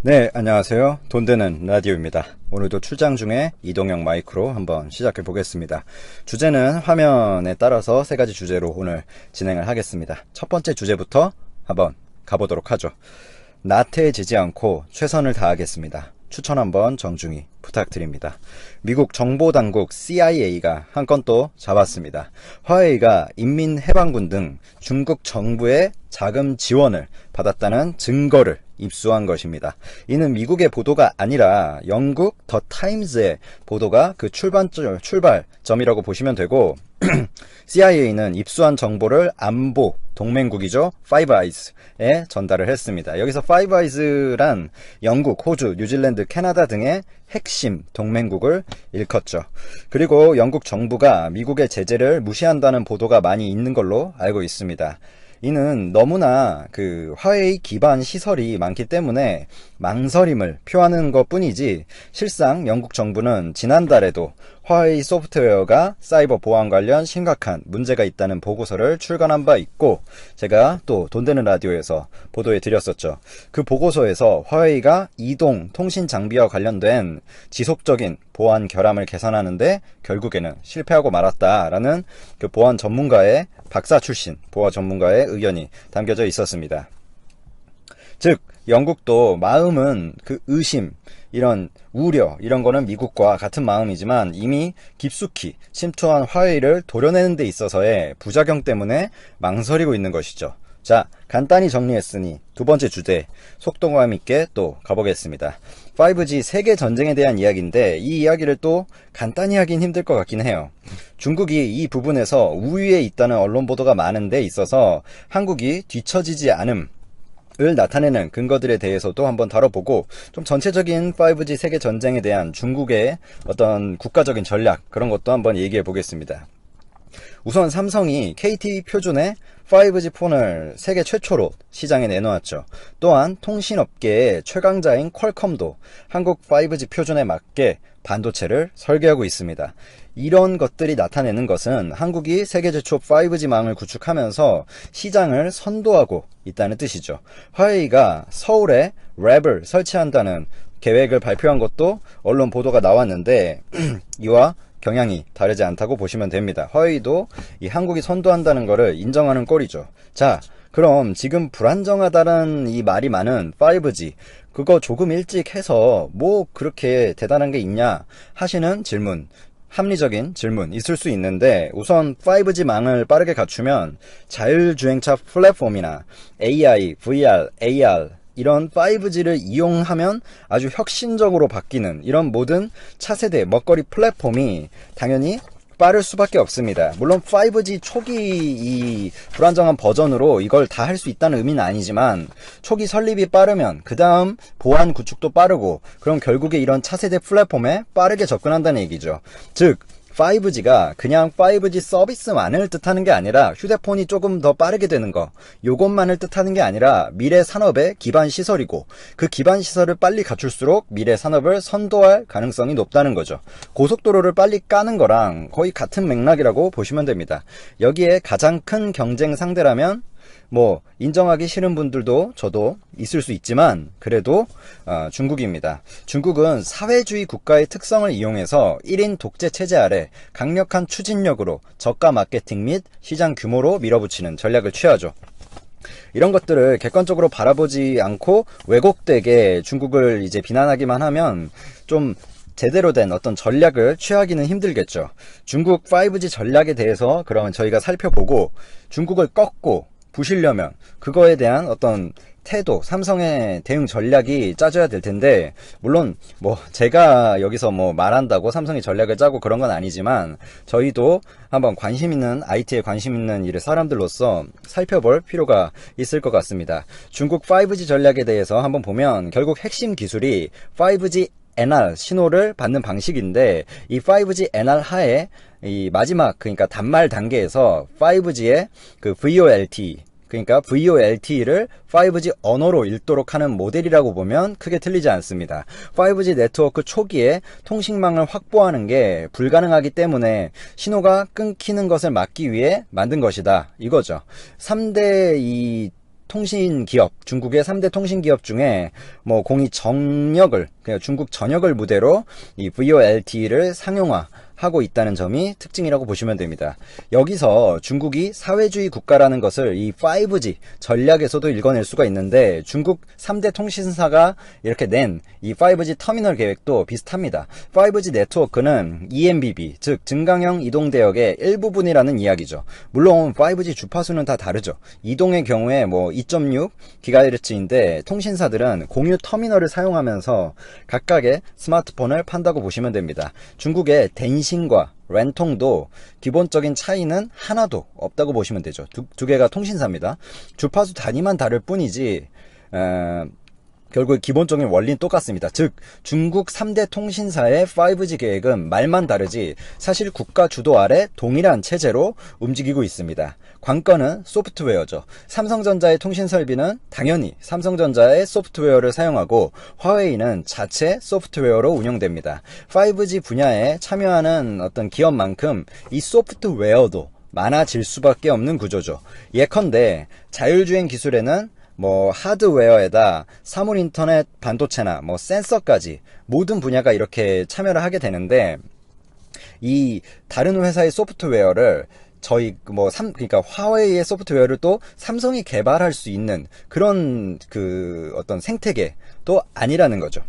네, 안녕하세요. 돈 되는 라디오입니다. 오늘도 출장 중에 이동형 마이크로 한번 시작해 보겠습니다. 주제는 화면에 따라서 세 가지 주제로 오늘 진행을 하겠습니다. 첫 번째 주제부터 한번 가보도록 하죠. 나태해지지 않고 최선을 다하겠습니다. 추천 한번 정중히 부탁드립니다. 미국 정보당국 CIA가 한 건 또 잡았습니다. 화웨이가 인민해방군 등 중국 정부의 자금 지원을 받았다는 증거를 입수한 것입니다. 이는 미국의 보도가 아니라 영국 더 타임즈의 보도가 그 출발점이라고 보시면 되고 CIA는 입수한 정보를 안보 동맹국이죠. 파이브 아이즈에 전달을 했습니다. 여기서 파이브 아이즈란 영국, 호주, 뉴질랜드, 캐나다 등의 핵심 동맹국을 일컫죠. 그리고 영국 정부가 미국의 제재를 무시한다는 보도가 많이 있는 걸로 알고 있습니다. 이는 너무나 화웨이 기반 시설이 많기 때문에 망설임을 표하는 것 뿐이지, 실상 영국 정부는 지난달에도 화웨이 소프트웨어가 사이버 보안 관련 심각한 문제가 있다는 보고서를 출간한 바 있고, 제가 또 돈 되는 라디오에서 보도해 드렸었죠. 그 보고서에서 화웨이가 이동 통신 장비와 관련된 지속적인 보안 결함을 개선하는데 결국에는 실패하고 말았다라는 그 보안 전문가의 박사 출신 보안 전문가의 의견이 담겨져 있었습니다. 즉 영국도 마음은 의심, 이런 우려, 이런 거는 미국과 같은 마음이지만 이미 깊숙이 침투한 화웨이를 도려내는 데 있어서의 부작용 때문에 망설이고 있는 것이죠. 자, 간단히 정리했으니 두 번째 주제 속도감 있게 또 가보겠습니다. 5G 세계 전쟁에 대한 이야기인데, 이 이야기를 또 간단히 하긴 힘들 것 같긴 해요. 중국이 이 부분에서 우위에 있다는 언론 보도가 많은 데 있어서 한국이 뒤처지지 않음을 나타내는 근거들에 대해서도 한번 다뤄보고, 좀 전체적인 5G 세계 전쟁에 대한 중국의 어떤 국가적인 전략, 그런 것도 한번 얘기해 보겠습니다. 우선 삼성이 KT 표준의 5G 폰을 세계 최초로 시장에 내놓았죠. 또한 통신업계의 최강자인 퀄컴도 한국 5G 표준에 맞게 반도체를 설계하고 있습니다. 이런 것들이 나타내는 것은 한국이 세계 최초 5G망을 구축하면서 시장을 선도하고 있다는 뜻이죠. 화웨이가 서울에 랩을 설치한다는 계획을 발표한 것도 언론 보도가 나왔는데 이와 경향이 다르지 않다고 보시면 됩니다. 화웨이도 이 한국이 선도한다는 것을 인정하는 꼴이죠. 자, 그럼 지금 불안정하다는 이 말이 많은 5G, 그거 조금 일찍 해서 뭐 그렇게 대단한 게 있냐 하시는 질문, 합리적인 질문 있을 수 있는데, 우선 5G망을 빠르게 갖추면 자율주행차 플랫폼이나 AI, VR, AR 이런 5G를 이용하면 아주 혁신적으로 바뀌는 이런 모든 차세대 먹거리 플랫폼이 당연히 빠를 수밖에 없습니다. 물론 5G 초기 이 불안정한 버전으로 이걸 다 할 수 있다는 의미는 아니지만, 초기 설립이 빠르면 그 다음 보안 구축도 빠르고, 그럼 결국에 이런 차세대 플랫폼에 빠르게 접근한다는 얘기죠. 즉 5G가 그냥 5G 서비스만을 뜻하는 게 아니라, 휴대폰이 조금 더 빠르게 되는 거, 요것만을 뜻하는 게 아니라 미래 산업의 기반 시설이고, 그 기반 시설을 빨리 갖출수록 미래 산업을 선도할 가능성이 높다는 거죠. 고속도로를 빨리 까는 거랑 거의 같은 맥락이라고 보시면 됩니다. 여기에 가장 큰 경쟁 상대라면 뭐 인정하기 싫은 분들도 저도 있을 수 있지만, 그래도 중국입니다. 중국은 사회주의 국가의 특성을 이용해서 1인 독재 체제 아래 강력한 추진력으로 저가 마케팅 및 시장 규모로 밀어붙이는 전략을 취하죠. 이런 것들을 객관적으로 바라보지 않고 왜곡되게 중국을 이제 비난하기만 하면 좀 제대로 된 어떤 전략을 취하기는 힘들겠죠. 중국 5G 전략에 대해서 그러면 저희가 살펴보고, 중국을 꺾고 부시려면 그거에 대한 어떤 태도, 삼성의 대응 전략이 짜져야 될 텐데, 물론 뭐 제가 여기서 뭐 말한다고 삼성이 전략을 짜고 그런 건 아니지만, 저희도 한번 관심 있는, IT에 관심 있는 일의 사람들로서 살펴볼 필요가 있을 것 같습니다. 중국 5G 전략에 대해서 한번 보면 결국 핵심 기술이 5G NR 신호를 받는 방식인데, 이 5G NR 하에 이 마지막, 그러니까 단말 단계에서 5G의 그 VoLTE, 그러니까 VoLTE를 5G 언어로 읽도록 하는 모델이라고 보면 크게 틀리지 않습니다. 5G 네트워크 초기에 통신망을 확보하는 게 불가능하기 때문에 신호가 끊기는 것을 막기 위해 만든 것이다, 이거죠. 3대 이 통신 기업, 중국의 3대 통신 기업 중에 뭐 공이 정역을, 그냥 중국 전역을 무대로 이 VoLTE를 상용화하고 있다는 점이 특징이라고 보시면 됩니다. 여기서 중국이 사회주의 국가라는 것을 이 5G 전략에서도 읽어낼 수가 있는데, 중국 3대 통신사가 이렇게 낸 이 5G 터미널 계획도 비슷합니다. 5G 네트워크는 EMBB, 즉 증강형 이동대역의 일부분이라는 이야기죠. 물론 5G 주파수는 다 다르죠. 이동의 경우에 뭐 2.6GHz인데 통신사들은 공유 터미널을 사용하면서 각각의 스마트폰을 판다고 보시면 됩니다. 중국의 덴신과 렌통도 기본적인 차이는 하나도 없다고 보시면 되죠. 두 개가 통신사입니다. 주파수 단위만 다를 뿐이지 결국 기본적인 원리는 똑같습니다. 즉 중국 3대 통신사의 5G 계획은 말만 다르지 사실 국가 주도 아래 동일한 체제로 움직이고 있습니다. 관건은 소프트웨어죠. 삼성전자의 통신 설비는 당연히 삼성전자의 소프트웨어를 사용하고 화웨이는 자체 소프트웨어로 운영됩니다. 5G 분야에 참여하는 어떤 기업만큼 이 소프트웨어도 많아질 수밖에 없는 구조죠. 예컨대 자율주행 기술에는 뭐 하드웨어에다 사물 인터넷 반도체나 뭐 센서까지 모든 분야가 이렇게 참여를 하게 되는데, 이 다른 회사의 소프트웨어를 그러니까 화웨이의 소프트웨어를 또 삼성이 개발할 수 있는 그런 어떤 생태계도 아니라는 거죠.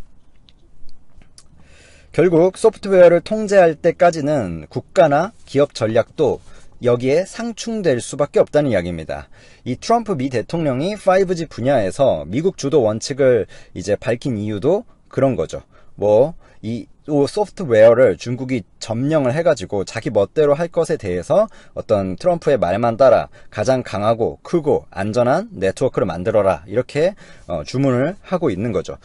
결국 소프트웨어를 통제할 때까지는 국가나 기업 전략도 여기에 상충될 수밖에 없다는 이야기입니다. 이 트럼프 미 대통령이 5G 분야에서 미국 주도 원칙을 이제 밝힌 이유도 그런 거죠. 이 소프트웨어를 중국이 점령을 해가지고 자기 멋대로 할 것에 대해서 어떤 트럼프의 말만 따라 가장 강하고 크고 안전한 네트워크를 만들어라, 이렇게 주문을 하고 있는 거죠.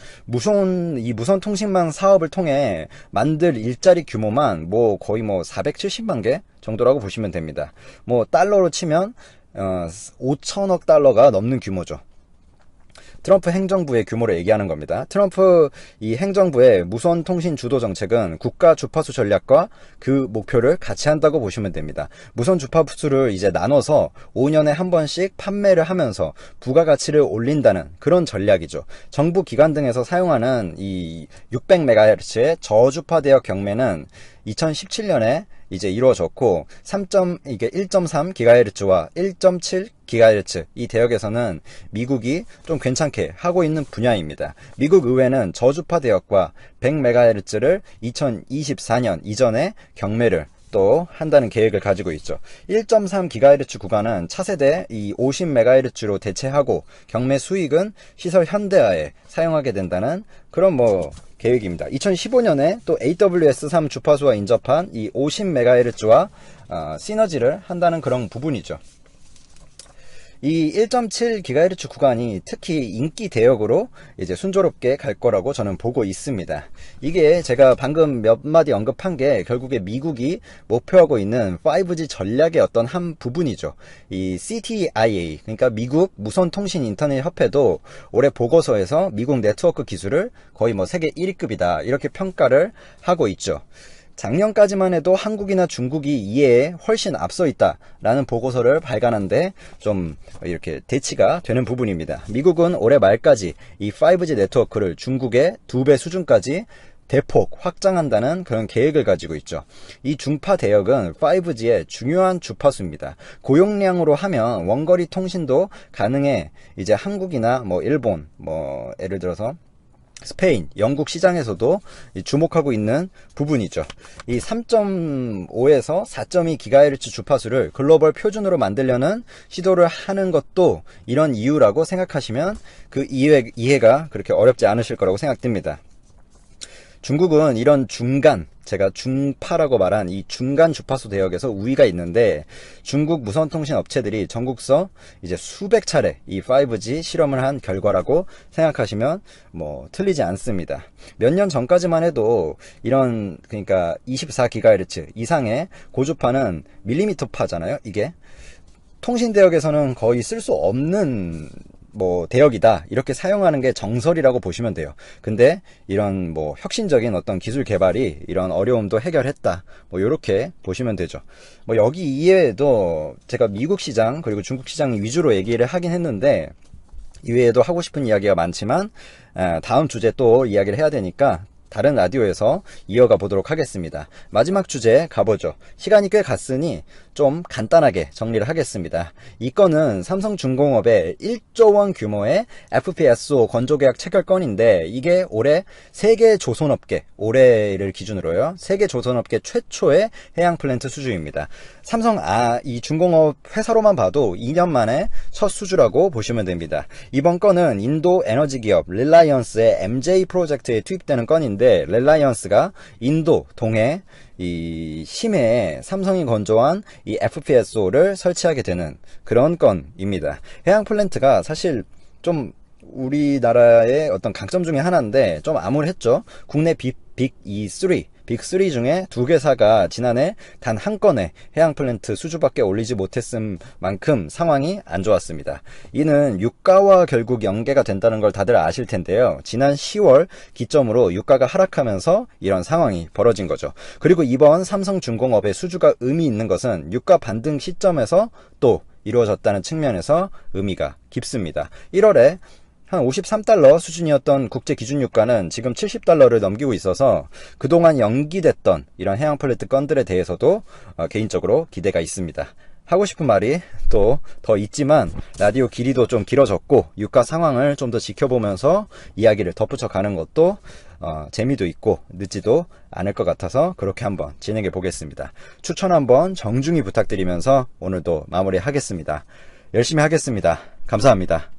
이 무선 통신망 사업을 통해 만들 일자리 규모만 거의 470만 개 정도라고 보시면 됩니다. 달러로 치면 5천억 달러가 넘는 규모죠. 트럼프 행정부의 규모를 얘기하는 겁니다. 트럼프 이 행정부의 무선 통신 주도 정책은 국가 주파수 전략과 그 목표를 같이 한다고 보시면 됩니다. 무선 주파수를 이제 나눠서 5년에 한 번씩 판매를 하면서 부가가치를 올린다는 그런 전략이죠. 정부 기관 등에서 사용하는 이 600MHz의 저주파 대역 경매는 2017년에 이제 이루어졌고, 1.3GHz와 1.7GHz 이 대역에서는 미국이 좀 괜찮게 하고 있는 분야입니다. 미국 의회는 저주파 대역과 100MHz를 2024년 이전에 경매를 또 한다는 계획을 가지고 있죠. 1.3GHz 구간은 차세대 이 50MHz로 대체하고 경매 수익은 시설 현대화에 사용하게 된다는 그런 계획입니다. 2015년에 또 AWS3 주파수와 인접한 이 50MHz와 시너지를 한다는 그런 부분이죠. 이 1.7GHz 구간이 특히 인기 대역으로 이제 순조롭게 갈 거라고 저는 보고 있습니다. 이게 제가 방금 몇 마디 언급한 게 결국에 미국이 목표하고 있는 5G 전략의 어떤 한 부분이죠. 이 CTIA, 그러니까 미국 무선통신 인터넷 협회도 올해 보고서에서 미국 네트워크 기술을 거의 세계 1위급이다 이렇게 평가를 하고 있죠. 작년까지만 해도 한국이나 중국이 이에 훨씬 앞서 있다라는 보고서를 발간한데 좀 이렇게 대치가 되는 부분입니다. 미국은 올해 말까지 이 5G 네트워크를 중국의 2배 수준까지 대폭 확장한다는 그런 계획을 가지고 있죠. 이 중파 대역은 5G의 중요한 주파수입니다. 고용량으로 하면 원거리 통신도 가능해 이제 한국이나 일본, 예를 들어서 스페인, 영국 시장에서도 주목하고 있는 부분이죠. 이 3.5에서 4.2GHz 주파수를 글로벌 표준으로 만들려는 시도를 하는 것도 이런 이유라고 생각하시면 그 이해가 그렇게 어렵지 않으실 거라고 생각됩니다. 중국은 이런 제가 중파라고 말한 이 중간 주파수 대역에서 우위가 있는데, 중국 무선통신 업체들이 전국서 이제 수백 차례 이 5G 실험을 한 결과라고 생각하시면 틀리지 않습니다. 몇 년 전까지만 해도 그러니까 24GHz 이상의 고주파는 밀리미터파잖아요. 이게 통신 대역에서는 거의 쓸 수 없는 대역이다 이렇게 사용하는 게 정설이라고 보시면 돼요. 근데 이런 혁신적인 어떤 기술 개발이 이런 어려움도 해결했다 이렇게 보시면 되죠. 여기 이외에도 제가 미국 시장 그리고 중국 시장 위주로 얘기를 하긴 했는데, 이외에도 하고 싶은 이야기가 많지만 다음 주제 또 이야기를 해야 되니까 다른 라디오에서 이어가 보도록 하겠습니다. 마지막 주제 가보죠. 시간이 꽤 갔으니 좀 간단하게 정리를 하겠습니다. 이 건은 삼성중공업의 1조 원 규모의 FPSO 건조계약 체결 건인데, 이게 올해 세계 조선업계, 올해를 기준으로요, 세계 조선업계 최초의 해양 플랜트 수주입니다. 이 중공업 회사로만 봐도 2년 만에 첫 수주라고 보시면 됩니다. 이번 건은 인도 에너지 기업 릴라이언스의 MJ 프로젝트에 투입되는 건인데, 릴라이언스가 인도, 동해, 이 심해에 삼성이 건조한 이 FPSO를 설치하게 되는 그런 건입니다. 해양 플랜트가 사실 좀 우리나라의 어떤 강점 중에 하나인데 좀 암울했죠. 국내 빅3 중에 2개사가 지난해 단 한 건의 해양 플랜트 수주밖에 올리지 못했음 만큼 상황이 안 좋았습니다. 이는 유가와 결국 연계가 된다는 걸 다들 아실 텐데요. 지난 10월 기점으로 유가가 하락하면서 이런 상황이 벌어진 거죠. 그리고 이번 삼성중공업의 수주가 의미 있는 것은 유가 반등 시점에서 또 이루어졌다는 측면에서 의미가 깊습니다. 1월에 한 53달러 수준이었던 국제 기준 유가는 지금 70달러를 넘기고 있어서 그동안 연기됐던 이런 해양 플랜트 건들에 대해서도 개인적으로 기대가 있습니다. 하고 싶은 말이 또 더 있지만 라디오 길이도 좀 길어졌고 유가 상황을 좀 더 지켜보면서 이야기를 덧붙여 가는 것도 재미도 있고 늦지도 않을 것 같아서 그렇게 한번 진행해 보겠습니다. 추천 한번 정중히 부탁드리면서 오늘도 마무리하겠습니다. 열심히 하겠습니다. 감사합니다.